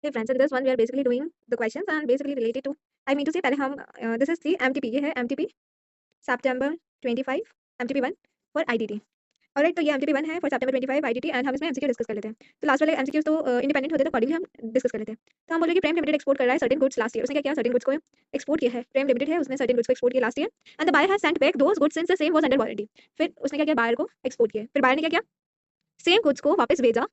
Hey friends, so this one we are basically doing the questions and basically related to, I mean to say पहले हम this is the MTP, ये है MTP September 25 MTP 1 for ITT। Alright, तो ये MTP 1 है for September 25 ITT and हम इसमें MCQ discuss कर लेते हैं। तो लास्ट वाले MCQs तो इंडिपेंडेंट होते हैं, तो अकॉर्डिंगली हम डिस्कस कर लेते हैं। तो हम बोले कि प्रेम लिमिटेड एक्सपोर्ट कर रहा है सर्टेन गुड्स लास्ट ईयर। उसने क्या किया, सर्टेन गुड्स को एक्सपोर्ट किया है। प्रेम लिमिटेड है, उसने सर्टेन गुड्स को एक्सपोर्ट किया last year and the buyer has sent back those goods since the same was under warranty. फिर उसने क्या किया, बायर को एक्सपोर्ट किया। फिर बायर ने क्या किया, सेम गुड्स को वापस भेजा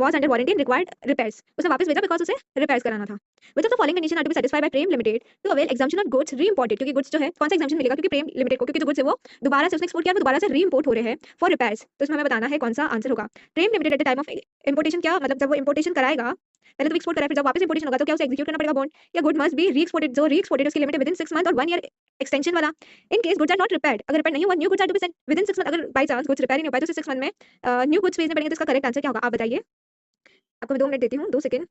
was under warranty and required repairs। उसने वापस भेजा बिकॉज उसे रिपेयर्स कराना था। Which of the following condition are to be satisfied by Prem limited to avail exemption of goods reimported. क्योंकि गुड्स जो है कौन सा एग्जम्पशन मिलेगा, क्योंकि प्रेम लिमिटेड को, क्योंकि जो गुड्स है वो दोबारा से उसने एक्सपोर्ट किया, वो दोबारा से री-इंपोर्ट हो रहे हैं फॉर रिपेयर्स। तो इसमें हमें बताना है कौन सा आंसर होगा। Prem limited at the time of importation, क्या मतलब जब वो इंपोर्टेशन कराएगा, पहले तो एक्सपोर्ट कराए, फिर जब वापस इंपोर्टेशन होगा तो क्या उसे एग्जीक्यूट करना पड़ेगा बॉन्ड, या गुड मस्ट बी री-एक्सपोर्टेड। जो री-एक्सपोर्टेड उसकी लिमिट है विदिन 6 मंथ और 1 ईयर एक्सटेंशन वाला। In case goods are not repaired, अगर रिपेयर नहीं हुआ, new goods are to be sent within 6 month. अगर बाय चांस गुड्स रिपेयर नहीं हो पाए तो 6 मंथ में न्यू गुड्स भेजने पड़ेंगे। तो इसका करेक्ट आंसर क्या होगा, आप बताइए। आपको मैं 2 मिनट देती हूँ, 2 सेकंड,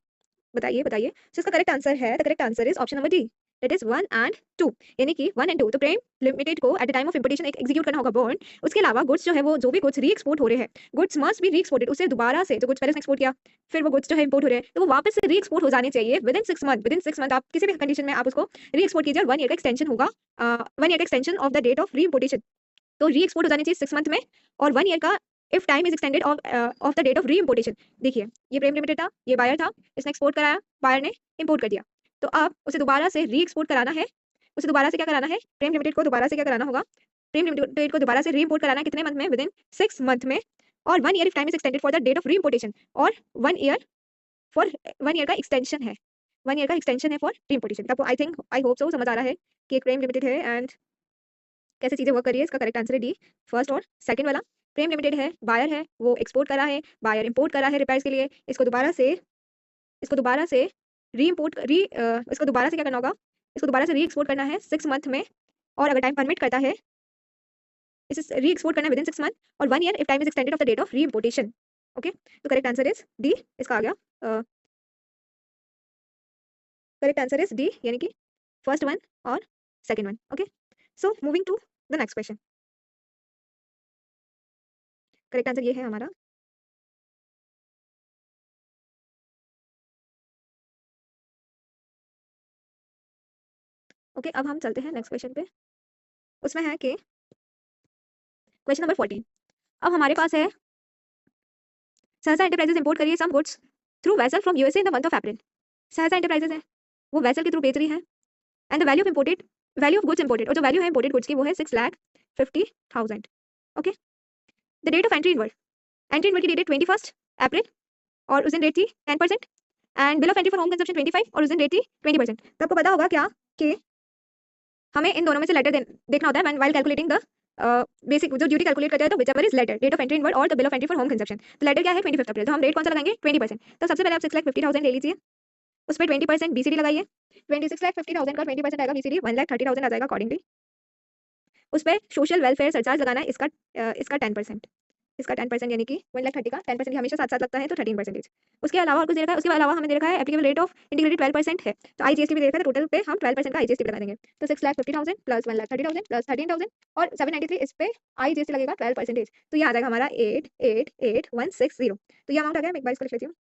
बताइए बताइए। सो इसका करेक्ट आंसर है, the correct answer is option number D, that is 1 and 2, यानी कि 1 एंड 2। तो प्रेम लिमिटेड को eight the time of importation execute करना होगा बॉन्ड। उसके अलावा गुड्स जो है वो जो भी गुड्स री एक्सपोर्ट हो रहे हैं, गुड्स मस्ट बी री एक्सपोर्टेड। उससे दोबारा से जो गुड्स पहले एक्सपोर्ट किया, फिर वो गुड्स जो है इंपोर्ट हो रहे हैं, तो वो वापस से री एक्सपोर्ट हो जाने चाहिए विदिन 6 मंथ। विदिन 6 मंथ आप किसी भी कंडीशन में आप उसको री एक्सपोर्ट कीजिए और 1 ईयर का एक्सटेंशन होगा, 1 ईयर का extension of the date of re importation. तो री एक्सपोर्ट हो जानी चाहिए 6 मंथ में, और 1 ईयर का if time is extended of the date of re importation. देखिए, ये प्रेम लिमिटेड था, ये बायर था, इसने एक्सपोर्ट कराया, बायर ने इंपोर्ट कर दिया। तो अब उसे दोबारा से री एक्सपोर्ट कराना है। उसे दोबारा से क्या कराना है, प्रेम लिमिटेड को दोबारा से क्या कराना होगा, प्रेम लिमिटेड को दोबारा से री इंपोर्ट कराना है। कितने मंथ में, विदिन 6 मंथ में, और 1 year if time is extended for the date of re importation, और 1 ईयर फॉर 1 ईयर का एक्सटेंशन है, 1 ईयर का एक्सटेंशन है फॉर री इंपोर्टेशन। आपको I think, I hope so समझ आ रहा है कि एक प्रेम लिमिटेड है एंड कैसे चीजें वर्क कर रही है। इसका करेक्ट आंसर है डी, फर्स्ट और सेकंड वाला। प्रेम लिमिटेड है, बायर है, वो एक्सपोर्ट करा है, बायर इंपोर्ट करा है रिपेयर्स के लिए। इसको दोबारा से री इंपोर्ट इसको दोबारा से क्या करना होगा, इसको दोबारा से री एक्सपोर्ट करना है 6 मंथ में, और अगर टाइम परमिट करता है इसे री एक्सपोर्ट करना है विदिन 6 मंथ, और 1 year if time is extended of the date of re importation. Okay, तो करेक्ट आंसर इज डी, इसका आ गया करेक्ट आंसर इज डी, यानी कि फर्स्ट वन और second one. Okay, so moving to the next question. Correct answer ये है हमारा। ओके, अब हम चलते हैं नेक्स्ट क्वेश्चन पे। उसमें है कि क्वेश्चन नंबर 14। अब हमारे पास है, सहसा एंटरप्राइजेस इंपोर्ट करिए some goods through vessel from USA in the month of April. Sahasa enterprises है, वो वेसल के थ्रू बेच रही है and the value of goods imported, और जो वैल्यू है इंपोर्टेड गुड्स की वो है 6,50,000। Okay, the date of entry inward की डेट है 21 अप्रैल, और उस दिन रेट थी 10%, and bill of entry for home consumption 25, और उस दिन रेट थी 20%। तो आपको पता होगा क्या कि हमें इन दोनों में से लेटर देखना होता है व्हाइल कैलकुलेटिंग द बेसिक, जो ड्यूटी कैलकुलेट करते हैं, तो whichever is later, date of entry inward और the bill of entry for home consumption. तो लेटर क्या है 25 अप्रैल, तो हम रेट कौन सा लगाएंगे 20%। तो सबसे पहले आप 6,50,000 ले लीजिए, उस पर 20% बीसीडी लगाइए। 26,50,000 का 20% आएगा बीसीडी, 1,30,000 आ जाएगा अकॉर्डिंगली। उस पर सोशल वेलफेयर सरचार्ज लगाना है, इसका 10%, इसका 10%, यानी कि 1,30,000 का 10% हमेशा साथ साथ लगता है, तो 13%। उसके अलावा और कुछ दे रखा है, उसके अलावा हमें दे रखा है एप्लीकेबल रेट ऑफ इंटीग्रेटेड 12% है, तो आईजीएसटी भी दे रखा है, तो टोटल पे हम 12% का आईजीएसटी लगा देंगे। तो 6,50,000 प्लस 1,30,000 प्लस 13,000 और 793, इस पे आईजीएसटी लगेगा 12%। तो ये आ जाएगा हमारा 8,88,160। तो ये अमाउंट आ गया, मैं एक बार इसको लिख लेती हूँ।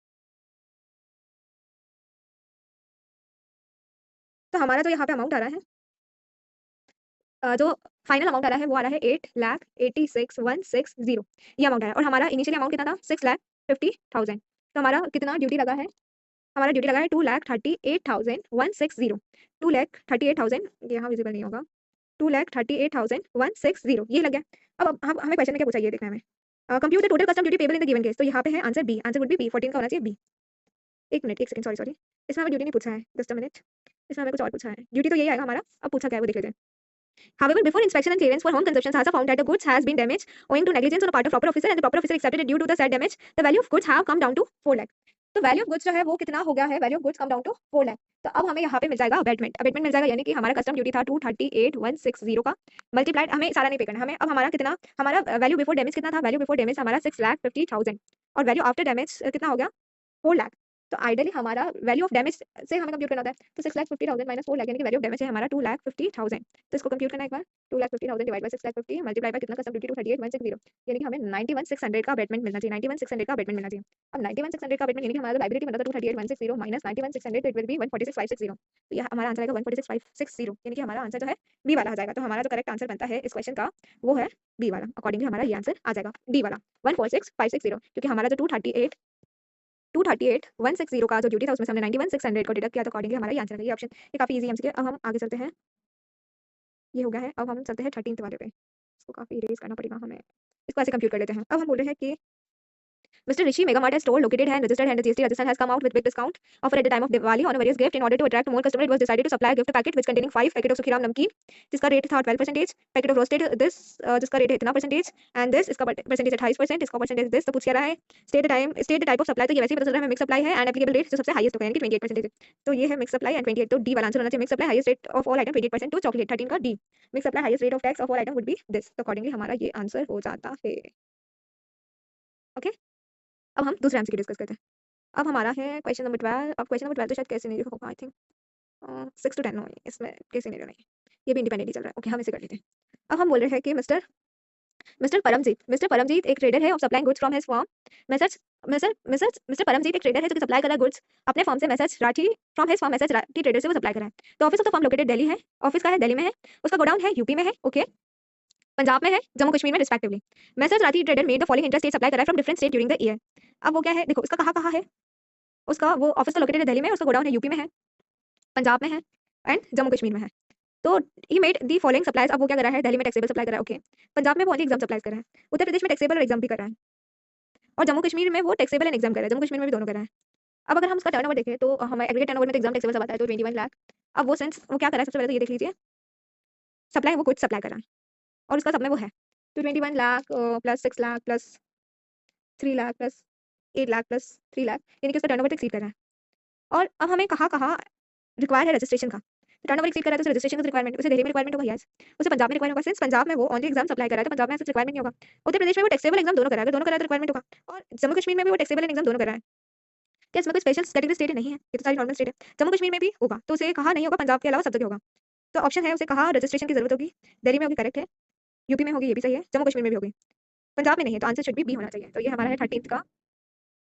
तो हमारा जो यहाँ पे अमाउंट आ रहा है, जो फाइनल अमाउंट आ रहा है वो आ रहा है 8,86,160, ये अमाउंट आया। और हमारा इनिशियल अमाउंट कितना था 6,50,000। तो हमारा कितना ड्यूटी लगा है, हमारा ड्यूटी लगा है 2,38,160, 2,38,000, यहाँ विजिबल नहीं होगा, 2,38,160, ये लग गया। अब हम हमें क्वेश्चन में क्या पूछा, ये देखना है हमें। Compute the total custom duty payable in the given case. तो यहाँ पे है answer B, answer would be B, 14 का होना चाहिए बी। एक मिनट, एक सेकंड, सॉरी सॉरी, इसमें हमें ड्यूटी नहीं पूछा है, जस्ट अ मिनट, इसमें हमें कुछ और पूछा है। ड्यूटी तो यही आएगा हमारा, अब पूछा क्या है वो देख लेते हैं। However, before inspection and clearance for home consumption, SASA found that the goods has been damaged owing to negligence on the part of proper officer, and the proper officer accepted it due to the said damage. The value of goods have come down to 4 lakh. तो value of goods जो है वो कितना हो गया है, value of goods come down to 4 lakh. तो अब हमें यहाँ पे मिल जाएगा अबेटमेंट, अबेटमेंट मिल जाएगा, यानी कि हमारा कस्टम ड्यूटी था 238,160 का, मल्टीप्लाइड, हमें सारा नहीं पे करना, हमें अब हमारा कितना, हमारा वैल्यू बिफोर डैमेज कितना था, वैल्यू बिफोर डैमेज हमारा 6,50,000, और वैल्यू आफ्टर डैमेज कितना हो गया 4 लाख। तो आइडियली हमारा वैल्यू ऑफ डैमेज से हमें कंप्यूट करना होता है। तो 6,50,000 माइनस 4 लाख यानी कि वैल्यू ऑफ डैमेज है हमारा 2,50,000। तो इसको कंप्यूट करना है एक बार। 2,50,000 डिवाइड बाय 6,50,000 मल्टीप्लाई बाय कितना कस्टम ड्यूटी 238,160 यानी कि हमें 91,600 का अबेटमेंट मिलना चाहिए। 91,600 का अबेटमेंट मिलना चाहिए। अब 91,600 का अबेटमेंट यानी कि हमारा लाइबिलिटी बनता था 238,160 माइनस 91,600 तो इट विल बी 146,560। तो यह हमारा आंसर आएगा 146,560 यानी कि हमारा आंसर जो है बी वाला आ जाएगा। तो हमारा जो करेक्ट आंसर बनता है इस क्वेश्चन का वो है बी वाला। अकॉर्डिंगली हमारा ये आंसर आ जाएगा डी वाला 146,560 क्योंकि हमारा जो 238,160 का जो ड्यूटी था उसमें से हमने 91,600 को डिडक्ट किया। तो अकॉर्डिंगली हमारा ये आंसर है। ये ऑप्शन ये काफी इजी एमसीक्यू। अब हम आगे चलते हैं। ये हो गया है। अब हम चलते हैं 13th वाले पे। इसको काफी इरेज करना पड़ेगा हमें। इसको ऐसे कंप्यूट कर लेते हैं। अब हम बोल रहे हैं कि Mr. Rishi Megamart has store located and registered and the GST Rajasthan has come out with big discount offer at the time of Diwali on a various gift. In order to attract more customers, it was decided to supply a gift packet which containing 5 packet of Sukhiram Namkeen, जिसका rate था 12%, packet of roasted this जिसका rate है इतना percentage and this इसका percentage 28%, इसका percentage this। तो पूछ क्या रहा है state the type of supply। तो ये वैसे ही पता चल रहा है मिक्स सप्लाई है and applicable rate जो सबसे हाईएस्ट होगा यानी कि 28%। तो ये है मिक्स सप्लाई एंड 28। तो डी वाला आंसर होना चाहिए mix supply highest rate of all item 28% to chocolate. 13 का D mix supply highest rate of tax of all item would be this. तो अकॉर्डिंगली हमारा ये आंसर हो जाता है। ओके अब हम दूसरे एमसीक्यू डिस्कस करते हैं। अब हमारा है क्वेश्चन नंबर 12। अब क्वेश्चन नंबर 12 तो शायद कैसे नहीं होगा आई थिंक 6 to 10 हो इसमें कैसे नहीं नहीं ये भी इंडिपेंडेंटली चल रहा है। ओके हम इसे कर लेते हैं। अब हम बोल रहे हैं कि मिस्टर परमजीत एक ट्रेडर है of supplying goods from his firm mister Paramjit एक ट्रेडर है जो कि सप्लाई कर रहा है गुड्स अपने फर्म से message Rathi from his firm message Rathi trader से वो सप्लाई कर रहा है। तो office of the firm located Delhi है। ऑफिस का है दिल्ली में है। उसका गोडाउन है यूपी में है। ओके पंजाब में है जम्मू कश्मीर में respectively. Message Rathi trader made the following interstate supply कर रहा है from different state during the year. अब वो क्या है देखो इसका कहाँ है उसका वो ऑफिस तो लोकेटेड है दिल्ली में उसका गोडाउन है यूपी में है पंजाब में है एंड जम्मू कश्मीर में है। तो he made the following supplies. अब वो क्या कर रहा है दिल्ली में टैक्सेबल सप्लाई कर रहा है। ओके पंजाब में वो ओनली एग्जाम सप्लाई कर रहा है। उत्तर प्रदेश में टैक्सेबल और एग्जाम भी कर रहा है और जम्मू कश्मीर में वो टैक्सेबल एंड एग्जाम कर रहा है। जम्मू कश्मीर में भी दोनों कर रहा है। अब अगर हम उसका टर्नओवर देखें तो हमें एग्रीगेट टर्नओवर में तो एग्जाम टैक्सेबल सब आता है तो 21 लाख। अब वो सेंस वो क्या कर रहा है सबसे पहले तो ये देख लीजिए सप्लाई वो कुछ सप्लाई कर रहा है और उसका सब में वो है तो 21 lakh plus 6 lakh plus 3 lakh plus 8 lakh plus 3 lakh यानी कि उसका टर्नओवर एक्सीड कर रहा है। और अब हमें कहाँ रिक्वायर है रजिस्ट्रेशन का। टर्नओवर एक्सीड कर रहा है तो रजिस्ट्रेशन का रिक्वायरमेंट उसे दिल्ली में रिक्वायरमेंट होगा यस उसे पंजाब में रिक्वायरमेंट होगा। सिंस पंजाब में वो ओनली एग्जाम सप्लाई कर रहा है तो पंजाब में ऐसा रिक्वायरमेंट नहीं होगा। उत्तर प्रदेश में वो टैक्सेबल एग्जाम दोनों कर रहा है। दोनों कर रहा है तो रिक्वायरमेंट होगा। और जम्मू कश्मीर में भी वो टैक्सेबल एग्जाम दोनों कर रहा है। क्या इसमें कोई स्पेशल कैटेगरी स्टेट नहीं है ये तो सारी नॉर्मल स्टेट है। जम्मू कश्मीर में भी होगा तो उसे कहा नहीं होगा पंजाब के अलावा सब जगह होगा। तो ऑप्शन है उसे कहा रजिस्ट्रेशन की जरूरत होगी दिल्ली में होगी करेक्ट है यूपी में होगी ये भी सही है जम्मू कश्मीर में भी होगी पंजाब में नहीं है तो आंसर शुड बी होना चाहिए। तो ये हमारा है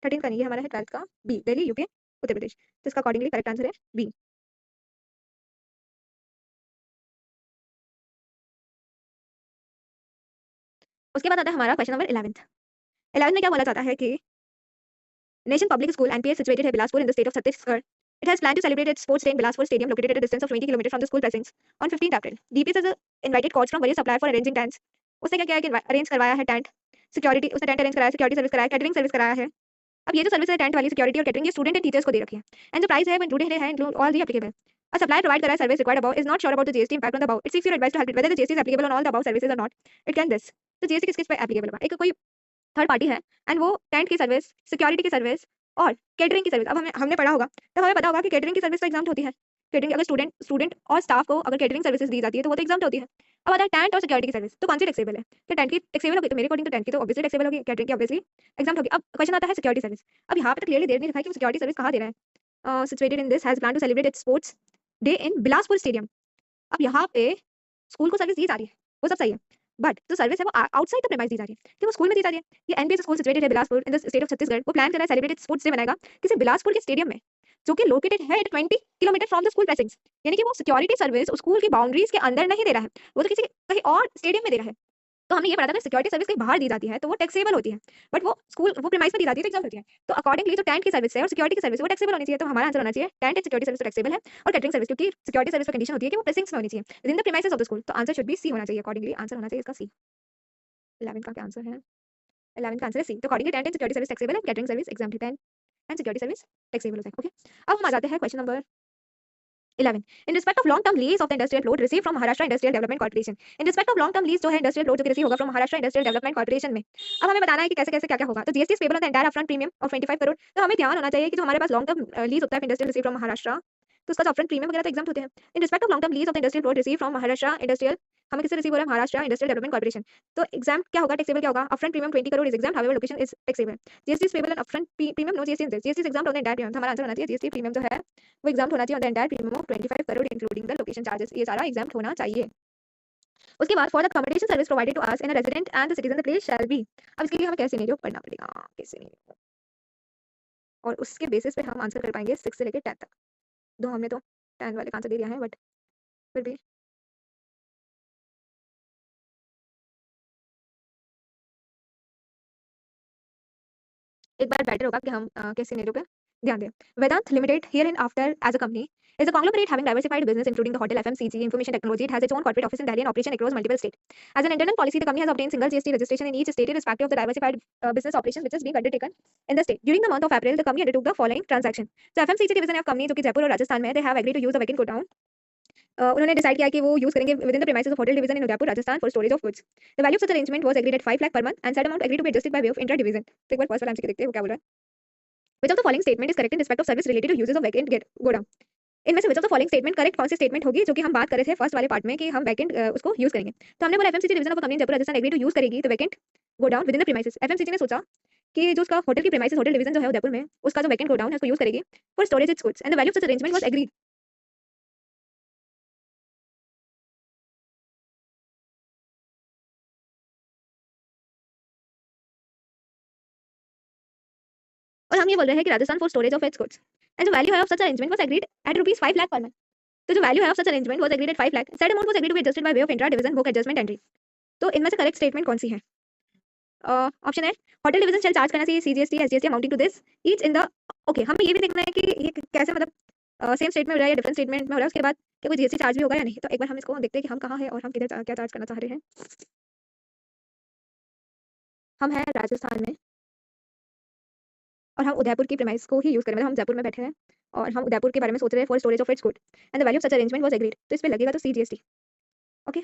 13 का नहीं है हमारा है 12th का बी दिल्ली यूपी उत्तर प्रदेश। तो इसका अकॉर्डिंगली करेक्ट आंसर है बी। उसके बाद आता है हमारा क्वेश्चन नंबर 11 में क्या बोला जाता है कि nation public school NPS situated है Bilaspur in the state of Chhattisgarh. It has planned to celebrate its sports day in Bilaspur Stadium, located at a distance of 20 km from the school precincts, on 15th April. DPS has invited coach from various suppliers for arranging tents. उसने क्या किया है कि arrange करवाया है tent security उसने tent arrange कराया security service कराया कैटरिंग सर्विस कराया है। अब ये जो सर्विस है टेंट वाली सिक्योरिटी और कैटरिंग ये स्टूडेंट एंड टीचर्स को दे रखी है एंड जो प्राइस है वो इंक्लूडेड है include all the applicable. A supplier provide the service required above is not sure about the GST impact on the above. It seeks your advice to help it whether the GST is applicable on all the above services or not. It can this. तो GST किस किस पे applicable होगा। एक कोई third party है and वो tent की सर्विस सिक्योरिटी की सर्विस और कैटरिंग की सर्विस। अब हमने पढ़ा होगा तब हमें पता होगा कि कैटरिंग की सर्विस तो एग्जाम होती है। कैटरिंग अगर स्टूडेंट और स्टाफ को अगर कैटरिंग सर्विसेज दी जाती है तो वो तो एग्जाम होती है। अब आता है टेंट और सिक्योरिटी की सर्विस तो कौन सी टैक्सेबल है। तो टेंट की टैक्सेबल होगी तो मेरे अकॉर्डिंग तो टेंट की तो ऑब्वियसली टैक्सेबल होगी कैटरिंग की ऑब्वियसली एग्जाम होगी। अब क्वेश्चन आता है सिक्योरिटी सर्विस। अब यहाँ पे तो क्लियरली दे नहीं रखा है कि सिक्योरिटी सर्विस कहाँ दे रहा है। Situated in this has plan to celebrate its sports day in Bilaspur stadium. अब यहाँ पे स्कूल को सर्विस दी जा रही है वो सब सही है बट जो सर्विस है वो आउटसाइड द प्रेमाइस दी जा रही है कि वो स्कूल में दी जा रही है। ये एनपीएस स्कूल सिचुएटेड है Bilaspur in the state of Chhattisgarh वो प्लान कर रहा है सेलिब्रेट स्पोर्ट्स डे बनाएगा किसी बिलासपुर के स्टेडियम में जो कि लोकेटेड है 20 किलोमीटर फ्रॉम द स्कूल प्रेसिंग्स। यानी कि वो सिक्योरिटी सर्विस स्कूल की बाउंड्रीज के अंदर नहीं दे रहा है वो तो किसी कहीं और स्टेडियम में दे रहा है। तो हमने ये पढ़ा था कि सिक्योरिटी सर्विस कहीं बाहर दी जाती है तो वो टैक्सेबल होती है बट वो स्कूल वो प्रीमाइस में दी जाती है तो एग्जाम होती है। तो अकॉर्डिंगली जो टेंट की सर्विस है और सिक्योरिटी की सर्विस वो टैक्सेबल होनी चाहिए। तो हमारा आंसर होना चाहिए tent and security service taxable है और कैटरिंग सर्विस क्योंकि सिक्योरिटी सर्विस की कंडीशन होती है कि वो प्रेसिंग्स में होनी चाहिए with in the premises of the school. तो आंसर शुड बी सी होना चाहिए। अकॉर्डिंगली आंसर होना चाहिए इसका सी। 11 का क्या आंसर है 11 का आंसर है सी। तो accordingly tent and security service taxable है catering service exempt tent and security service taxable होता है। ओके अब हम आ जाते हैं question number 11 in respect of long term lease of the industrial plot received from Maharashtra Industrial Development Corporation. In respect of long term lease जो है industrial plot जो कि receive होगा from Maharashtra Industrial Development Corporation में। अब हमें बताना है कि कैसे कैसे क्या क्या होगा। तो GST is payable on the entire upfront premium of 25 crore. तो हमें ध्यान होना चाहिए कि जो हमारे पास long term lease होता है industrial receive from Maharashtra तो उसका जो upfront premium वगैरह तो एग्जाम होते हैं। In respect of long term lease of the industrial plot received from Maharashtra Industrial हमें किससे रिसीव हो रहा है? Maharashtra industrial development corporation. तो एग्जाम क्या होगा? टैक्सेबल क्या होगा? Upfront premium 20 crore is exempt, however location is taxable. GST is payable and upfront premium, no GST in this. GST is exempt on the entire premium. हमारा answer होना चाहिए GST premium जो है वो एग्जाम होना चाहिए on the entire premium of 25 crore including the location charges. ये सारा एग्जाम होना चाहिए। उसके बाद for the accommodation service provided to us and a resident and the citizen the place shall be. अब इसके लिए हमें कैसे सिनेरियो पढ़ना पड़ेगा, कैसे सिनेरियो, और उसके बेसिस पे हम आंसर कर पाएंगे 6 से लेकर 10 तक। दो हमने तो 10 वाले का आंसर दे दिया है, बट फिर भी एक बार बेटर होगा कि हम किस सिनेरियो पे ध्यान दें। Vedanta limited here and after as a company is a conglomerate having diversified business including the hotel, FMCG, information technology. It has its own corporate office in Delhi and operation across multiple states. As an internal policy, the company has obtained single GST registration in each state irrespective of the diversified business operation which is being undertaken in the state. During the month of April, the company undertook the following transaction. So FMCG division of company जो कि जयपुर और राजस्थान में, they have agreed to use the vacant godown. उन्होंने decide किया कि वो use करेंगे within the premises of hotel division in Udaipur Rajasthan for storage of goods. The value of such arrangement was agreed at 5 lakh per month and set amount agreed to be adjusted by way of intra division. तो एक बार first वाला answer देखते हैं वो क्या बोल रहा है। Which of the following statement is correct in respect of service related to uses of vacant godown? इनमें से which of the following statement correct कौन सी स्टेटमेंट होगी जो कि हम बात कर रहे थे फर्स्ट वाले पार्ट में कि हम वैकेंट उसको यूज करेंगे। तो हमने बोला FMCG division of company Jaipur Rajasthan agree to use करेगी तो vacant godown within the premises. FMCG ने सोचा कि जो उसका होटल की प्रीमाइसेस होटल डिवीजन जो है उदयपुर में उसका जो वैकेंट गोडाउन है उसको यूज करेगी for storage its goods and the value of such arrangement was agreed. और हम ये बोल रहे हैं कि Rajasthan for storage of its goods and the value of such arrangement was agreed at ₹5 lakh per month. तो जो वैल्यू है of such arrangement was agreed at 5 lakh, said amount was agreed to be adjusted by way of intra division book adjustment entry. तो इनमें से correct statement कौन सी है? Option है hotel division शैल charge करना चाहिए CGST SGST amounting to this each in the. Okay, हमें ये भी देखना है कि ये कैसे, मतलब सेम स्टेट में हो रहा है या डिफरेंट स्टेटमेंट में हो रहा है, उसके बाद क्या कोई जीएसटी चार्ज भी होगा या नहीं। तो एक बार हम इसको देखते हैं कि हम कहाँ हैं और हम किधर क्या चार्ज करना चाह रहे हैं। हम हैं राजस्थान में और हम उदयपुर की प्रीमाइस को ही यूज करें, मतलब हम जयपुर में बैठे हैं और हम उदयपुर के बारे में सोच रहे हैं for storage of its good and the value of such arrangement was agreed. तो इस पे लगेगा तो CGST. Okay,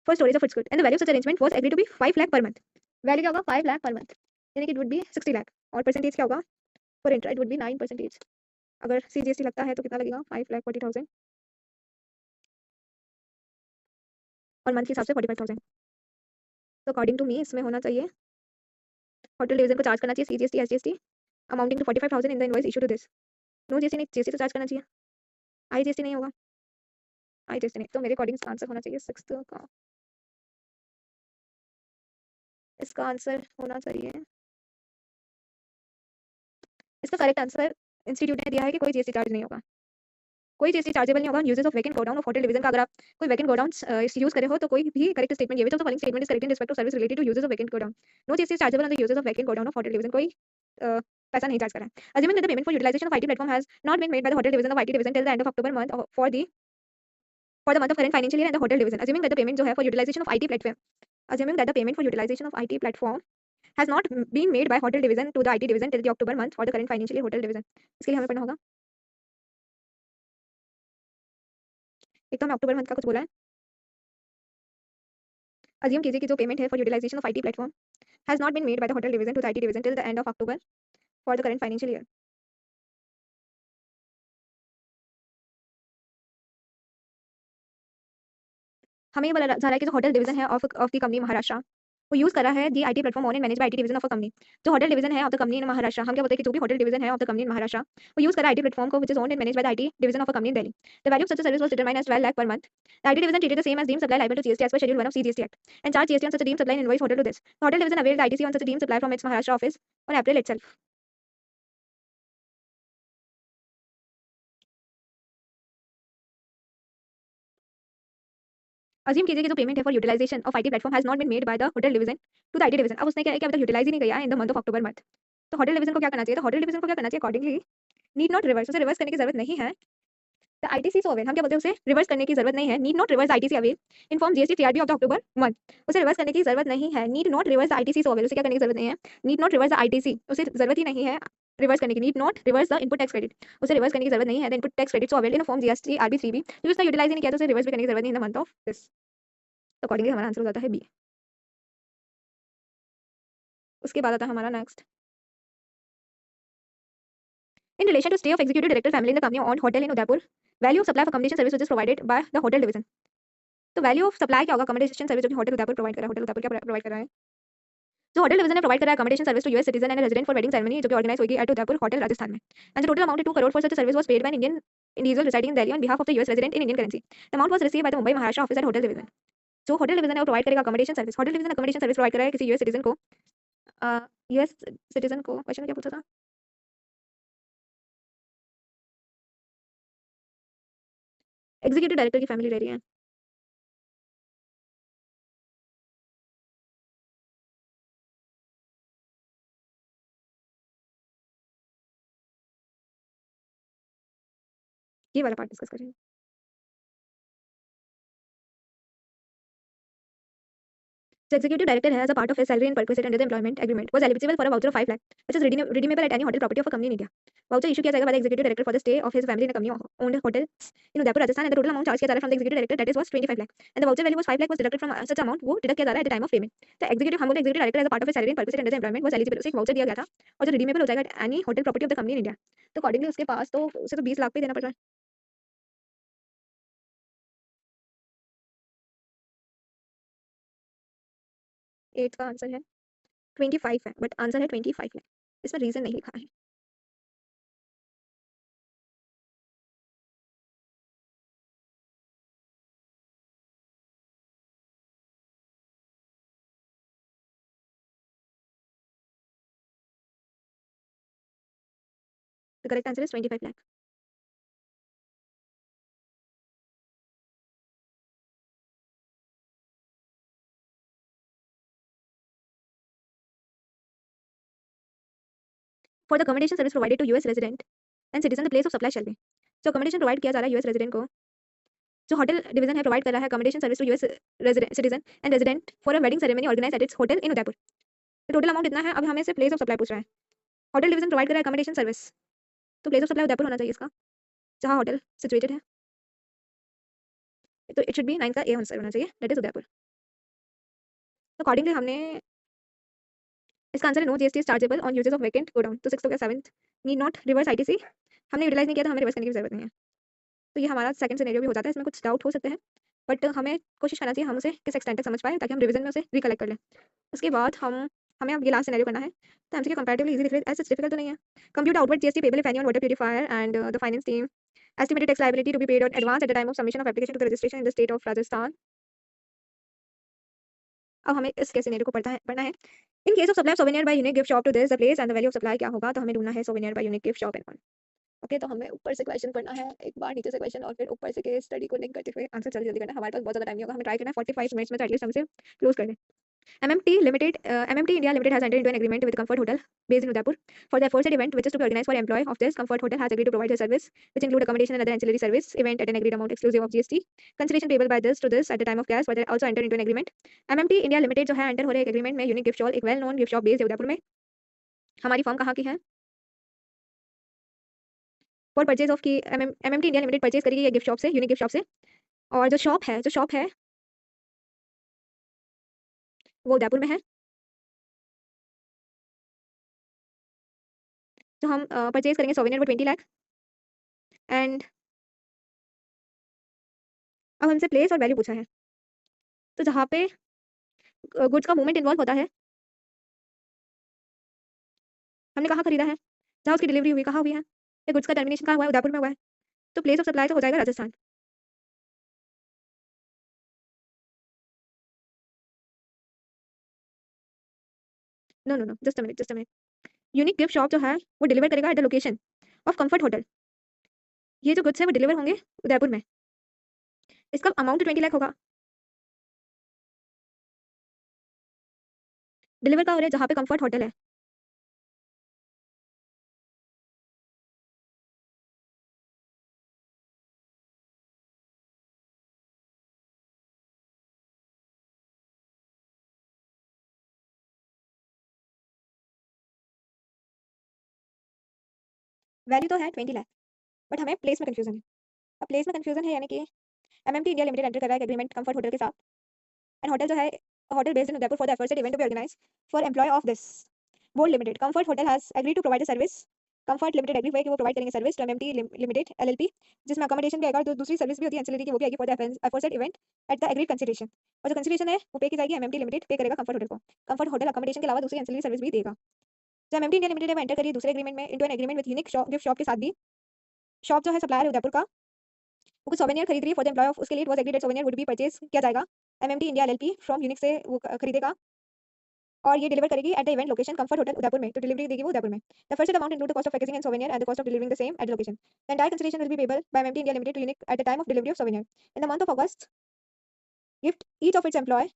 for storage of its good and the value of such arrangement was agreed to be 5 lakh per month. Value क्या होगा? 5 lakh per month, यानी कि it would be 60 lakh. और परसेंटेज क्या होगा? For intra it would be 9%। अगर CGST लगता है तो कितना लगेगा? 5,40,000 और मंथ के हिसाब से 45,000। तो अकॉर्डिंग टू मी इसमें होना चाहिए होटल डिवीजन को चार्ज करना चाहिए CGST SGST amounting to 45,000 in the invoice issue to this. No GST नहीं, जीएसटी तो चार्ज करना चाहिए। आई जीएसटी नहीं होगा, आई जीएसटी नहीं। तो मेरे अकॉर्डिंग इसका आंसर होना चाहिए 6 का। इसका आंसर होना चाहिए, इसका करेक्ट आंसर इंस्टीट्यूट ने दिया है कि कोई जीएसटी चार्ज नहीं होगा, कोई जीएसटी चार्जेबल नहीं होगा। Uses of vacant godown of hotel division का अगर आप कोई वैकेंट गोडाउन यूज करे हो तो कोई भी करेक्ट स्टेटमेंट ये following statement is correct in respect to service related to uses of vacant godown. No GST chargeable on the uses of vacant godown of hotel division, कोई पैसा नहीं charge करा है। Assuming that the payment for utilization of IT platform has not been made by the hotel division of IT division till the end of October month for the month of current financial year and the hotel division. Assuming that the payment जो है for utilization of IT platform, assuming that the payment for utilization of IT platform has not been made by hotel division to the IT division till the October month for the current financial year hotel division. इसके लिए हमें पढ़ना होगा। एक तो हमें अक्टूबर month का कुछ बोला है। अज्यूम कीजिए कि जो पेमेंट है for utilization of IT platform has not been made by the hotel division to the IT division till the end of October for the current financial year. हमें ये बोला जा रहा है कि जो होटल डिवीजन है ऑफ द कंपनी महाराष्ट्र वो यूज कर रहा है the IT platform own and manage by IT division of a company. जो होटल डिवीजन है of the company in Maharashtra, हम क्या बोलते हैं कि जो भी होटल डिवीजन है of the company in Maharashtra वो यूज कर रहा है आईटी प्लेटफॉर्म को which is owned and manage by the IT division of a company in Delhi. The value of such a service was determined as 12 lakh per month. The IT division treated the same as deemed supply liable to GST as per schedule 1 of CGST Act and charged GST on such a deemed supply and invoice hotel to this. The hotel division availed the ITC on such a deemed supply from its Maharashtra office on April itself. Assume कीजिए कि जो payment है for utilization of IT platform has not been made by the hotel division to the IT division. अब उसने क्या है कि अभी तक यूटिलाइज ही नहीं किया इन the month of October month. तो होटल डिवीजन को क्या करना चाहिए? तो होटल डिवीजन को क्या करना चाहिए अकॉर्डिंगली नीड नॉट रिवर्स, उसे रिवर्स करने की जरूरत नहीं है। द आईटीसी सो अवेल, हम क्या बोलते हैं उसे रिवर्स करने की जरूरत नहीं है। Need not reverse ITC avail inform GST TRB of the October month. उसे रिवर्स करने की जरूरत नहीं है। Need not reverse ITC so avail, उसे क्या करने की जरूरत नहीं है। नीड नॉट रिवर्स आईटीसी, उसे जरूरत ही नहीं है रिवर्स करने की। Need not reverse the input tax credit, उसे रिवर्स करने की जरूरत नहीं है। The input tax credit so avail in form GST RB 3बी, जो उसका यूटिलाइज नहीं किया तो उसे रिवर्स भी करने की जरूरत नहीं इन द मंथ ऑफ दिस। तो अकॉर्डिंगली हमारा आंसर हो जाता है बी। उसके बाद आता है हमारा next. In relation to stay of executive director family in the company owned hotel in Udaipur, value of supply of accommodation service which is provided by the hotel division. तो value of supply क्या होगा, accommodation service जो कि hotel Udaipur provide कर रहा है, hotel Udaipur क्या provide कर रहा है, जो होटल डिवीजन ने प्रोवाइड करा है accommodation service to US citizen and resident for wedding ceremony जो कि ऑर्गेनाइज होगी एट उदयपुर होटल राजस्थान में, and the total amount 2 crore for such service was paid by an Indian individual residing in Delhi on behalf of the US resident in Indian currency, the amount was received by the Mumbai Maharashtra office at hotel division. जो hotel division है वो provide करेगा accommodation service, hotel division accommodation service provide कर रहा है किसी US citizen को, US citizen को, क्वेश्चन क्या पूछा था, एग्जीक्यूटिव डायरेक्टर की फैमिली रह रही है, ये वाला पार्ट डिस्कस करेंगे। The executive director has a part of his salary and perquisite under the employment agreement was eligible for a voucher of 5 lakh, which is redeemable at any hotel property of a company in India. Voucher issue किया जाएगा by the executive director for the stay of his family in a company owned hotel in Udaipur, Rajasthan, and the total amount charged किया जा रहा है from the executive director that is was 25 lakh, and the voucher value was 5 lakh was deducted from such amount वो deduct किया जा रहा है at the time of payment. The executive हम बोले executive director as a part of his salary and perquisite under the employment was eligible, उसे एक voucher दिया गया था और जो redeemable हो जाएगा at any hotel property of the company in India. तो accordingly उसके पास तो उसे तो 20 लाख पे देना पड़ रहा है। 8 का आंसर है 25 है, बट आंसर है 25 लाख, इसमें रीजन नहीं लिखा है। The correct answer is 25 lakh. For the accommodation service provided to US resident and citizen, the place of supply shall be. जो accommodation provide किया जा रहा है US resident को, जो होटल डिवीजन है प्रोवाइड कर रहा है accommodation service to US resident citizen and resident for a wedding ceremony organized at its hotel in Udaipur. तो टोटल अमाउंट इतना है, अब हमें से प्लेस ऑफ सप्लाई पूछ रहा है। होटल डिवीजन प्रोवाइड कर रहा है accommodation सर्विस, तो प्लेस ऑफ सप्लाई उदयपुर होना चाहिए इसका, जहाँ होटल सिचुएटेड है, तो इट शुड बी 9 का ए आंसर होना चाहिए, दैट इज उदयपुर। तो अकॉर्डिंगली हमने इसका आंसर है no GST is chargeable on uses of vacant godown, तो 6 हो गया, 7th need not reverse ITC, हमने यूटिलाइज नहीं किया तो हमें रिवर्स करने की जरूरत नहीं है। तो ये हमारा सेकंड सिनेरियो भी हो जाता है, इसमें कुछ डाउट हो सकते हैं, बट हमें कोशिश करना चाहिए हम उसे किस एक्सटेंट तक समझ पाए ताकि हम रिवीजन में उसे रिकलेक्ट कर लें। उसके बाद हमें अब ये लास्ट सिनेरियो करना है, तो एमसीक्यू कंपैरेटिवली इजी दिख रहा है, ऐसा डिफिकल्ट तो नहीं है। Compute outward GST payable if any on water purifier and the finance team estimated tax liability to be paid on advance at the time of submission of application to the registration in the state of Rajasthan. अब हमें इस case scenario को पढ़ना है। In case of supply of souvenir by unique gift shop to this the place and the value of supply क्या होगा, तो हमें ढूंढना है souvenir by unique gift shop and on. Okay, तो हमें ऊपर से क्वेश्चन पढ़ना है, एक बार नीचे से क्वेश्चन और फिर ऊपर से केस स्टडी को लिंक करते हुए आंसर जल्दी जल्दी करना है, हमारे पास बहुत ज़्यादा टाइम नहीं होगा, हमें ट्राई करना है 45 मिनट्स में तो एटलीस्ट हम इसे क्लोज कर दें। MMT Limited, MMT India Limited has entered into an agreement with Comfort Hotel based in Udaipur for the aforesaid event, which is to be organized for employee of this. Comfort Hotel has agreed to provide their service, which include accommodation and other ancillary service event at an agreed amount exclusive of GST. Consideration payable by this to this at the time of cash, but they also enter into an agreement. MMT India Limited जो है enter हो रहे एक agreement में unique gift shop, एक well known gift shop based है उदयपुर में। हमारी फर्म कहाँ की है, फॉर परचेज ऑफ की MMT इंडिया लिमिटेड परचेज करेगी ये गिफ्ट शॉप से, यूनिक गिफ्ट शॉप से, और जो शॉप है वो उदयपुर में है। जो हम परचेज करेंगे सोवेनियर वो 20 लाख, एंड अब हमसे प्लेस और वैल्यू पूछा है, तो जहाँ पे गुड्स का मूवमेंट इन्वॉल्व होता है, हमने कहाँ खरीदा है, जहाँ उसकी डिलीवरी हुई कहाँ हुई है, या गुड्स का टर्मिनेशन कहाँ हुआ है, उदयपुर में हुआ है, तो प्लेस ऑफ सप्लाई तो हो जाएगा Rajasthan. No no no, just a minute, unique gift shop जो है वो डिलीवर करेगा at the location of comfort hotel, ये जो गुड्स है वो डिलीवर होंगे उदयपुर में, इसका अमाउंट 20 लाख होगा, डिलीवर का हो रहा है जहाँ पे कंफर्ट होटल है, वैल्यू तो है 20 लाख, बट हमें प्लेस में कंफ्यूजन है। अब प्लेस में कंफ्यूजन है यानी कि MMT इंडिया लिमिटेड एंटर कर रहा है एग्रीमेंट कंफर्ट होटल के साथ, एंड होटल जो है hotel based in Udaipur for the effort event to be organise for employ of this bold limited. Comfort hotel has agreed to provide a service comfort limited agree हुआ है कि वो provide करेंगे service to MMT limited LLP, जिसमें accommodation भी आएगा और दूसरी सर्विस भी होती है एंसिलरी की, वो भी आएगी for the aforesaid event at the agreed consideration. और जो कंसिडरेशन है वो पे की जाएगी एमएमटी लिमिटेड, पे करेगा कंफर्ट होटल को। कंफर्ट होटल अकोमोडेशन के अलावा दूसरी एंसिलरी सर्विस भी देगा। जब एमएमटी इंडिया लिमिटेड एंटर करिए दूसरे एग्रीमेंट में into an agreement with unique shop gift shop के साथ भी, शॉप जो है सप्लायर है उदयपुर का, वो कुछ सोवेनियर खरीद रही है फॉर द एम्प्लॉय ऑफ, उसके लिए it was agreed that souvenir would be purchase किया जाएगा MMT India LLP from unique से वो खरीदेगा और ये डिलीवर करेगी at the event location comfort hotel Udaipur में, तो डिलीवरी देगी वो उदयपुर में। The first amount include the cost of packaging and souvenir and the cost of delivering the same at the location. The entire consideration will be payable by MMT India limited to unique at the time of delivery of souvenir in the month of August. Gift each of its employ,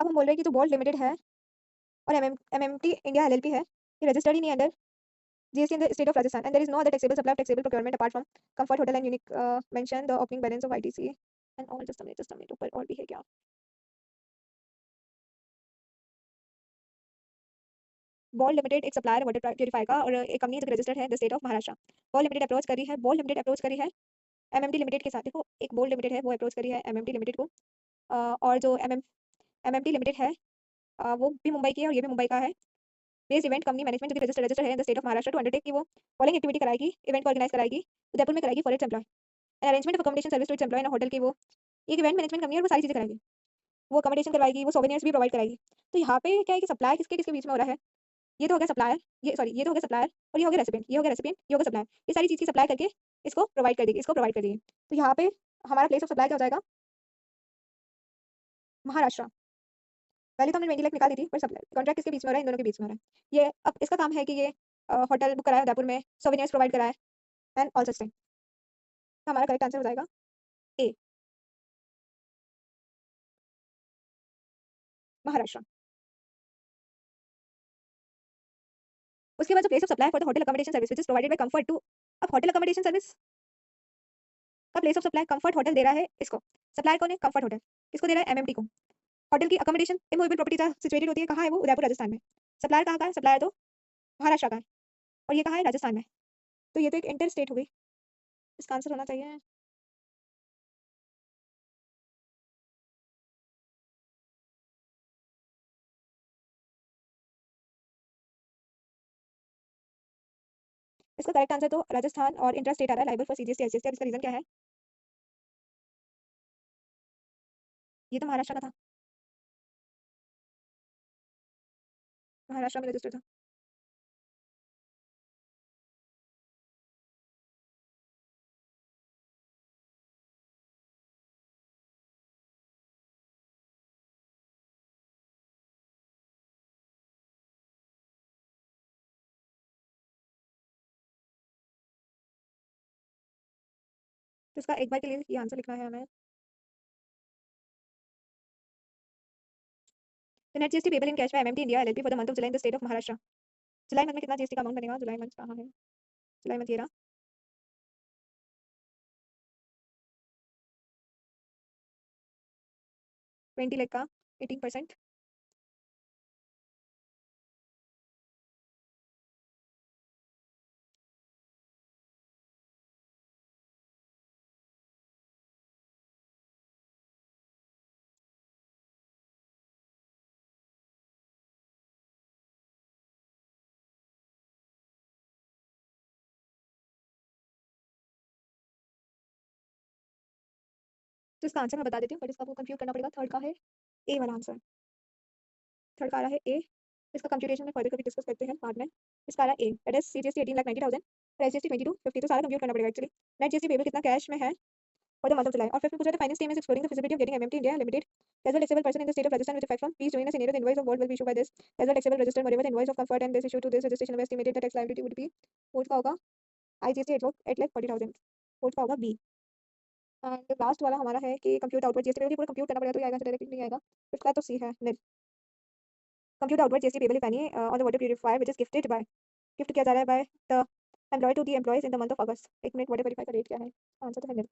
अब हम बोल रहे हैं कि जो bolt limited है और MMT India LLP है, ये रजिस्टर्ड ही नहीं under GST in the state of Rajasthan and there is no other taxable supply of taxable procurement apart from comfort hotel and unique mention the opening balance of ITC and all. Just a minute, ऊपर और भी है क्या? Ball limited एक supplier water purifier का और एक company जो रजिस्टर्ड है the state of Maharashtra. Ball limited approach करी है, बॉल लिमिटेड अप्रोच करी है एमएमटी लिमिटेड के साथ। देखो एक बोल लिमिटेड है वो अप्रोच करी है एमएमटी लिमिटेड को, और जो एमएमटी लिमिटेड है वो भी मुंबई की है और ये भी मुंबई का है। बेस्ड इवेंट कंपनी मैनेजमेंट जो कि रजिस्टर्ड है in the state of Maharashtra to undertake की वो फॉलोइंग एक्टिविटी कराएगी, इवेंट को ऑर्गेनाइज कराएगी उदयपुर में, कराएगी for its employ and arrangement of accommodation service to its employ in hotel की। वो एक इवेंट मैनेजमेंट कंपनी है और वो सारी चीजें कराएगी, वो अकोमोडेशन करवाएगी, वो सोवेनियर्स भी प्रोवाइड कराएगी। तो यहाँ पे क्या है कि सप्लाई किसके किसके बीच में हो रहा है? ये तो हो गया सप्लायर, ये सॉरी ये तो हो गया सप्लायर और ये हो गया रेसिपिएंट, ये हो गया रेसिपिएंट, ये हो गया सप्लायर। ये सारी चीज़ की सप्लाई करके इसको प्रोवाइड कर देगी, इसको प्रोवाइड कर देगी। तो यहाँ पे हमारा प्लेस ऑफ सप्लाई क्या हो जाएगा? महाराष्ट्र। पहले तो हमने 20 लाख निकाल दी थी, पर सप्लाई कॉन्ट्रैक्ट किसके बीच में हो रहा है? इन दोनों के बीच में हो रहा है। ये अब इसका काम है कि ये होटल बुक कराए उदयपुर में, सोवेनियर्स प्रोवाइड कराए एंड ऑल सच थिंग। तो हमारा करेक्ट आंसर हो जाएगा ए, महाराष्ट्र। उसके बाद जो place of supply for the hotel accommodation service which is provided by Comfort to, अब होटल अकोमोडेशन सर्विस का place of supply Comfort hotel दे रहा है इसको। सप्लायर कौन है? Comfort hotel. किसको दे रहा है? एमएमटी को। होटल की अकोमोडेशन इमूवेबल प्रॉपर्टी जहाँ सिचुएटेड होती है, कहाँ है वो? उदयपुर राजस्थान में। सप्लायर कहाँ का है? सप्लायर तो महाराष्ट्र का है और ये कहाँ है? राजस्थान में। तो ये तो एक इंटर स्टेट हो गई, इसका आंसर होना चाहिए इसका करेक्ट आंसर तो राजस्थान और इंटर स्टेट आ रहा है लाइबल फॉर सीजीएसटी एसजीएसटी। इसका रीजन क्या है? ये तो महाराष्ट्र का था, महाराष्ट्र में रजिस्टर था। तो इसका एक बार के लिए ये आंसर लिखना है हमें। The net GST payable in cash by MMT India LLP for the month of July in the state of Maharashtra। July month में कितना जीएसटी का अमाउंट बनेगा? जुलाई मंथ कहाँ है? जुलाई मंथ ये रहा, 20 लाख का 18%। तो इसका आंसर मैं बता देती हूँ, बट इसका आपको कंफ्यूज करना पड़ेगा। थर्ड का है ए वाला आंसर, थर्ड का आ रहा है ए। इसका कंप्यूटेशन में फर्दर कभी डिस्कस करते हैं बाद में। इसका आ रहा है ए, दैट इज सीजीएसटी 18,90,000 और एसजीएसटी 2250। तो सारा कंप्यूट करना पड़ेगा एक्चुअली। नेट जीएसटी पेबल कितना कैश में है for the month of July। और फिर पूछा था finance team is exploring the feasibility of getting MMT India Limited as a taxable person in the state of Rajasthan with effect from, please join us in the invoice of what will be issued by this as a taxable register wherever the invoice of comfort and this issue to this registration number estimated the tax liability would be। Fourth का होगा IGST 8,40,000, fourth का होगा B. And last वाला हमारा है कि compute outward GST payable, पूरा compute करना पड़ेगा तो ये आएगा, डायरेक्टली नहीं आएगा। फिफ्थ का तो सी है nil. Compute outward GST payable if any on the water purifier which is gifted by, gift किया जा रहा है by the employ to the employees in the month of August. एक मिनट, वाटर प्यूरिफायर का rate क्या है? Answer तो है निल।